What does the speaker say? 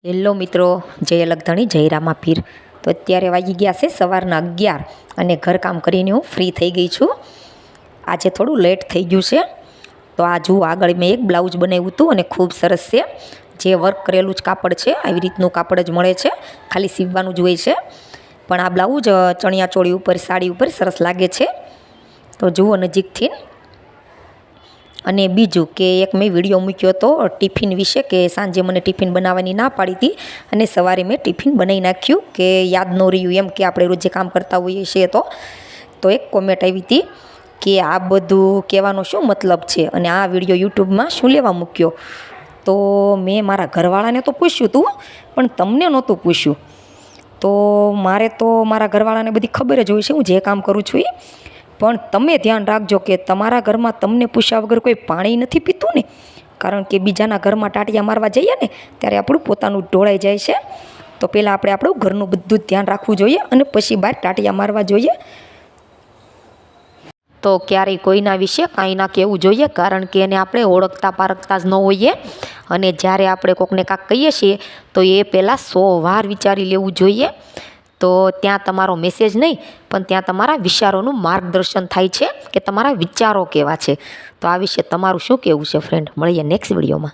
Hello મિત્રો, જય લગધણી જય રામાપીર. તો અત્યારે વાગી ગયા છે સવારના 11 અને ઘરકામ કરીને હું ફ્રી થઈ ગઈ છું. આજે થોડું લેટ થઈ ગયું છે. તો આ જુઓ, આગળ મેં એક બ્લાઉઝ બનાવ્યું હતું અને ખૂબ સરસ છે. જે વર્ક કરેલું જ કાપડ છે, આવી રીતનું કાપડ જ મળે છે, ખાલી સીવવાનું જ હોય છે. પણ આ બ્લાઉઝ ચણિયા ચોળી ઉપર, સાડી ઉપર સરસ લાગે છે. તો જુઓ નજીકથી. અને બીજું કે એક મેં વિડીયો મૂક્યો હતો ટિફિન વિશે, કે સાંજે મને ટિફિન બનાવવાની ના પાડી હતી અને સવારે મેં ટિફિન બનાવી નાખ્યું, કે યાદ ન રહ્યું એમ, કે આપણે રોજ જે કામ કરતા હોઈએ છીએ. તો એક કોમેન્ટ આવી હતી કે આ બધું કહેવાનો શું મતલબ છે અને આ વિડીયો યુટ્યુબમાં શું લેવા મૂક્યો. તો મેં મારા ઘરવાળાને તો પૂછ્યું હતું, પણ તમને નહોતું પૂછ્યું. તો મારે તો મારા ઘરવાળાને બધી ખબર જ હોય છે હું જે કામ કરું છું એ. પણ તમે ધ્યાન રાખજો કે તમારા ઘરમાં તમને પૂછ્યા વગર કોઈ પાણી નથી પીતું ને. કારણ કે બીજાના ઘરમાં ટાટિયા મારવા જઈએ ને ત્યારે આપણું પોતાનું ઢોળાઈ જાય છે. તો પહેલાં આપણે આપણું ઘરનું બધું જ ધ્યાન રાખવું જોઈએ અને પછી બહાર ટાટિયા મારવા જોઈએ. તો ક્યારેય કોઈના વિશે કાંઈ ના કહેવું જોઈએ, કારણ કે એને આપણે ઓળખતા પારખતા જ ન હોઈએ. અને જ્યારે આપણે કોકને કાંઈક કહીએ છીએ તો એ પહેલાં 100 વાર વિચારી લેવું જોઈએ. તો ત્યાં તમારો મેસેજ નહીં, પણ ત્યાં તમારા વિચારોનું માર્ગદર્શન થાય છે કે તમારા વિચારો કેવા છે. તો આ વિશે તમારું શું કહેવું છે ફ્રેન્ડ? મળીએ નેક્સ્ટ વિડીયોમાં.